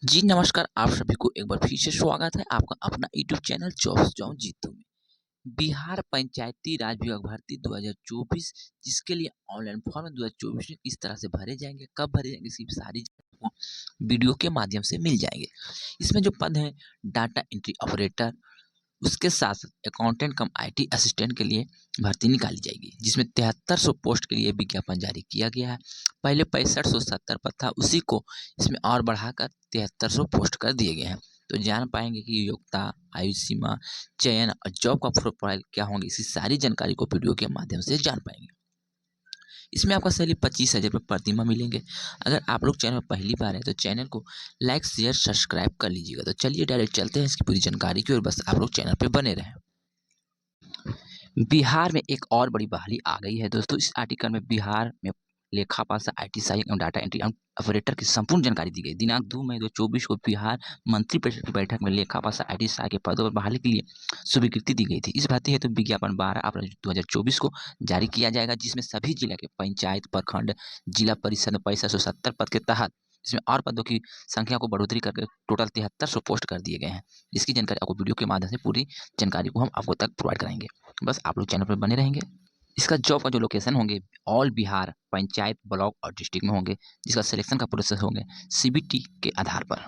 जी नमस्कार, आप सभी को एक बार फिर से स्वागत है आपका अपना यूट्यूब चैनल जॉब्स जाऊँ जीतू में। बिहार पंचायती राज विभाग भर्ती 2024 जिसके लिए ऑनलाइन फॉर्म 2024 में किस तरह से भरे जाएंगे, कब भरे जाएंगे, इसकी सारी आपको वीडियो के माध्यम से मिल जाएंगे। इसमें जो पद है डाटा एंट्री ऑपरेटर, उसके साथ-साथ अकाउंटेंट कम आईटी असिस्टेंट के लिए भर्ती निकाली जाएगी, जिसमें 7300 पोस्ट के लिए विज्ञापन जारी किया गया है। पहले 6570 पद था, उसी को इसमें और बढ़ाकर 7300 पोस्ट कर दिए गए हैं। तो जान पाएँगे कि योग्यता, आयु सीमा, चयन और जॉब का प्रोफाइल क्या होंगे, इसी सारी जानकारी को वीडियो के माध्यम से जान पाएँगे। इसमें आपका सैलरी 25,000 रुपये प्रति माह मिलेंगे। अगर आप लोग चैनल में पहली बार हैं तो चैनल को लाइक, शेयर, सब्सक्राइब कर लीजिएगा। तो चलिए डायरेक्ट चलते हैं इसकी पूरी जानकारी की ओर, बस आप लोग चैनल पे बने रहें। बिहार में एक और बड़ी बहाली आ गई है दोस्तों। इस आर्टिकल में बिहार में लेखापाल, आईटी सहायक एवं डाटा एंट्री ऑपरेटर की संपूर्ण जानकारी दी गई। दिनांक 2 मई 2024 को बिहार मंत्रिपरिषद की बैठक में लेखापाल, आईटी सहायक के पदों पर बहाली के लिए स्वीकृति दी गई थी। इस भर्ती हेतु विज्ञापन 12 अप्रैल 2024 को जारी किया जाएगा, जिसमें सभी जिला के पंचायत, प्रखंड, जिला परिषद में 6570 पद के तहत इसमें और पदों की संख्या को बढ़ोतरी करके टोटल 7300 पोस्ट कर दिए गए हैं। इसकी जानकारी आपको वीडियो के माध्यम से पूरी जानकारी को हम आपको तक प्रोवाइड कराएंगे। बस आप लोग चैनल पर बने रहेंगे। इसका जॉब का जो लोकेशन होंगे ऑल बिहार पंचायत, ब्लॉक और डिस्ट्रिक्ट में होंगे, जिसका सिलेक्शन का प्रोसेस होंगे सीबीटी के आधार पर।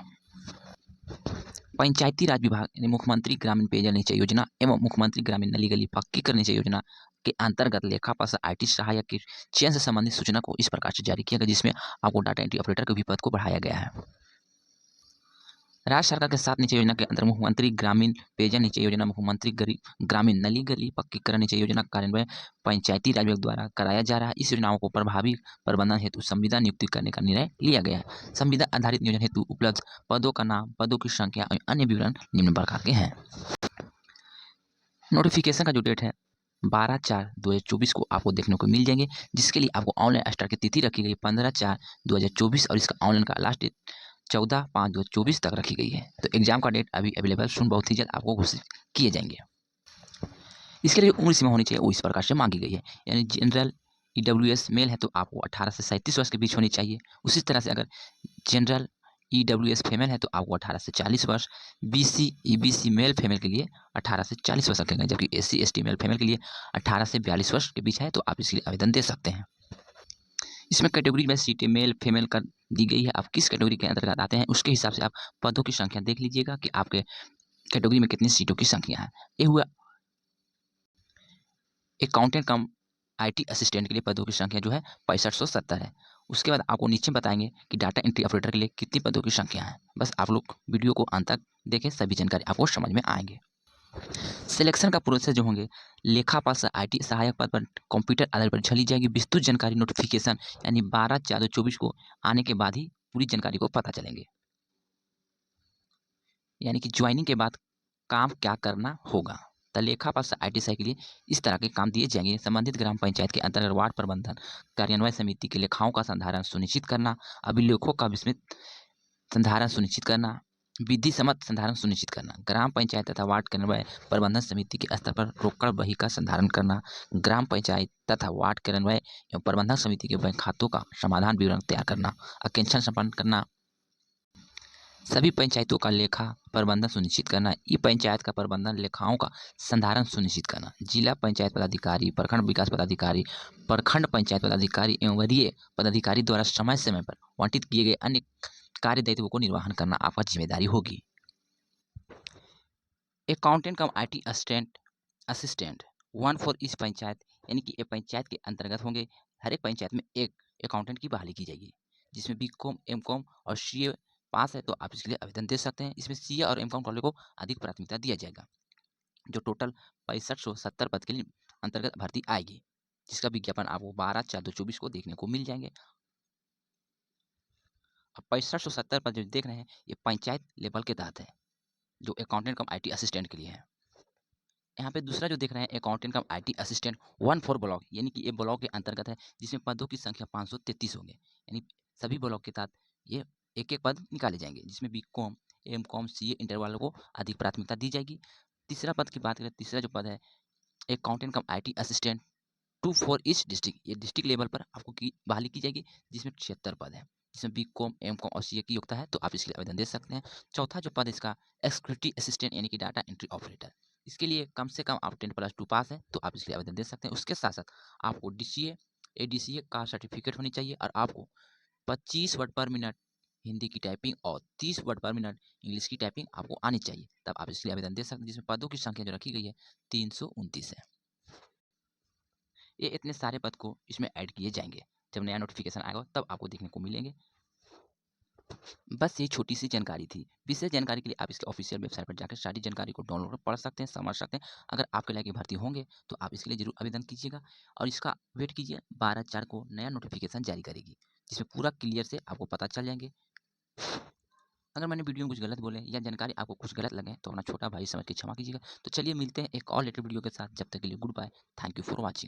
पंचायती राज विभाग यानी मुख्यमंत्री ग्रामीण पेयजल निश्चय योजना एवं मुख्यमंत्री ग्रामीण नली गली पक्कीकरण निश्चय योजना के अंतर्गत लेखापाल आईटी सहायक के चयन से संबंधित सूचना को इस प्रकार से जारी किया गया, जिसमें आपको डाटा एंट्री ऑपरेटर के भी पद को बढ़ाया गया है। राज्य सरकार के 7 निश्चय योजना के अंतर्गत मुख्यमंत्री ग्रामीण पेयजल निश्चय योजना, मुख्यमंत्री ग्रामीण नली गली पक्कीकरण निश्चय योजना का कार्यान्वयन पंचायती राज विभाग द्वारा कराया जा रहा है। इस योजनाओं को प्रभावी प्रबंधन हेतु संविदा नियुक्ति करने का निर्णय लिया गया है। संविदा आधारित नियोजन हेतु उपलब्ध पदों का नाम, पदों की संख्या और अन्य विवरण निम्न प्रकार के हैं। नोटिफिकेशन का जो डेट है 12/4/2024 को आपको देखने को मिल जाएंगे, जिसके लिए आपको ऑनलाइन स्टार्ट की तिथि रखी गई 15/4/2024 और इसका ऑनलाइन का लास्ट डेट 14/5/2024 तक रखी गई है। तो एग्जाम का डेट अभी अवेलेबल सुन बहुत ही जल्द आपको घोषित किए जाएंगे। इसके लिए उम्र सीमा होनी चाहिए वो इस प्रकार से मांगी गई है, यानी जनरल ईडब्ल्यूएस मेल है तो आपको 18 से 37 वर्ष के बीच होनी चाहिए। उसी तरह से अगर जनरल ईडब्ल्यूएस फीमेल है तो आपको 18 से 40 वर्ष, बीसी ईबीसी मेल फीमेल के लिए 18 से 40 वर्ष रखेंगे, जबकि एससी एसटी मेल फीमेल के लिए 18 से 42 वर्ष के बीच है तो आप इसके लिए आवेदन दे सकते हैं। इसमें कैटेगरी में सीटें मेल फीमेल कर दी गई है। आप किस कैटेगरी के अंतर्गत आते हैं उसके हिसाब से आप पदों की संख्या देख लीजिएगा कि आपके कैटेगरी में कितनी सीटों की संख्या है। ये हुआ अकाउंटेंट कम आईटी असिस्टेंट के लिए पदों की संख्या जो है 6570 है। उसके बाद आपको नीचे बताएंगे कि डाटा एंट्री ऑपरेटर के लिए कितनी पदों की संख्या है। बस आप लोग वीडियो को अंत तक देखें, सभी जानकारी आपको समझ में आएंगे। सिलेक्शन का प्रोसेस जो होंगे लेखापाल से आईटी सहायक पद पर कंप्यूटर आधार पर झली जाएगी। विस्तृत जानकारी नोटिफिकेशन यानी 12/4/2024 को आने के बाद ही पूरी जानकारी को पता चलेंगे, यानी कि ज्वाइनिंग के बाद काम क्या करना होगा। तो लेखापाल आईटी सहायक के लिए इस तरह के काम दिए जाएंगे। संबंधित ग्राम पंचायत के अंतर्गत वार्ड प्रबंधन कार्यान्वयन समिति के लेखाओं का संधारण सुनिश्चित करना, अभिलेखों का विस्मृत संधारण सुनिश्चित करना, विधि सम्मत संधारण सुनिश्चित करना, ग्राम पंचायत तथा वार्ड कार्यान्वयन प्रबंधन समिति के स्तर पर रोकड़ बही का संधारण करना, ग्राम पंचायत तथा वार्ड कार्यान्वयन एवं प्रबंधन समिति के बैंक खातों का समाधान विवरण तैयार करना, अकेंशन संपन्न करना, सभी पंचायतों का लेखा प्रबंधन सुनिश्चित करना, ई पंचायत का प्रबंधन लेखाओं का संधारण सुनिश्चित करना, जिला पंचायत पदाधिकारी, प्रखंड विकास पदाधिकारी, प्रखंड पंचायत पदाधिकारी एवं वरीय पदाधिकारी द्वारा समय समय पर आवंटित किए गए अन्य कार्य दायित्वों को निर्वहन करना आपका जिम्मेदारी होगी। Accountant come IT assistant 1 for इस पंचायत, यानी कि ये पंचायत के अंतर्गत होंगे। हर एक पंचायत में एक अकाउंटेंट की बहाली की जाएगी, जिसमें बीकॉम एमकॉम और सीए पास है तो आप इसके लिए आवेदन दे सकते हैं। इसमें सीए और एमकॉम वाले को अधिक प्राथमिकता दिया जाएगा। जो टोटल 6570 पद के लिए अंतर्गत भर्ती आएगी, जिसका विज्ञापन आपको 12/4/2024 को देखने को मिल जाएंगे। अब 6570 पद जो देख रहे हैं ये पंचायत लेवल के तहत है, जो अकाउंटेंट कम आईटी असिस्टेंट के लिए है। यहाँ पे दूसरा जो देख रहे हैं accountant come IT assistant 1 for block, यानी कि ये ब्लॉक के अंतर्गत है, जिसमें पदों की संख्या 533 होंगे, यानी सभी ब्लॉक के तहत ये एक एक पद निकाले जाएंगे, जिसमें बीकॉम एमकॉम सीए इंटर वालों को अधिक प्राथमिकता दी जाएगी। तीसरा पद की बात करें, तीसरा जो पद है accountant come IT assistant 2 for each district, ये डिस्ट्रिक्ट लेवल पर आपको की बहाली की जाएगी, जिसमें 76 पद है। जिसमें बीकॉम, एमकॉम और सीए की योग्यता है, तो आप इसके लिए आवेदन दे सकते हैं। चौथा जो पद इसका एक्जीक्यूटिव असिस्टेंट यानी कि डाटा एंट्री ऑपरेटर। इसके लिए कम से कम आप 10+2 पास हैं, तो आप इसके लिए आवेदन दे सकते हैं। उसके साथ-साथ आपको डीसीए, एडीसीए का सर्टिफिकेट होनी चाहिए और आपको 25 वर्ड पर मिनट हिंदी की टाइपिंग और 30 वर्ड पर मिनट इंग्लिश की टाइपिंग आपको आनी चाहिए। तब आप इसके लिए आवेदन दे सकते हैं, जिसमें पदों की संख्या जो रखी गई है 329 है। ये इतने सारे पद को इसमें ऐड किए जाएँगे। जब नया नोटिफ़िकेशन आएगा तब आपको देखने को मिलेंगे। बस ये छोटी-सी जानकारी थी। विशेष जानकारी के लिए आप इसके ऑफ़िशियल वेबसाइट पर जाकर सारी जानकारी को डाउनलोड कर पढ़ सकते हैं, समझ सकते हैं। अगर आपके लायक ये भर्ती होंगे, तो आप इसके लिए ज़रूर आवेदन कीजिएगा और इसका वेट कीजिए 12/4 को नया नोटिफ़िकेशन जारी करेगी, जिसमें पूरा क्लियर से आपको पता चल जाएँगे। अगर मैंने वीडियो में कुछ गलत बोले या जानकारी आपको कुछ गलत लगे, तो अपना छोटा भाई समझ के क्षमा कीजिएगा। तो चलिए मिलते हैं एक और लेटेस्ट वीडियो के साथ, जब तक के लिए goodbye. Thank you for watching.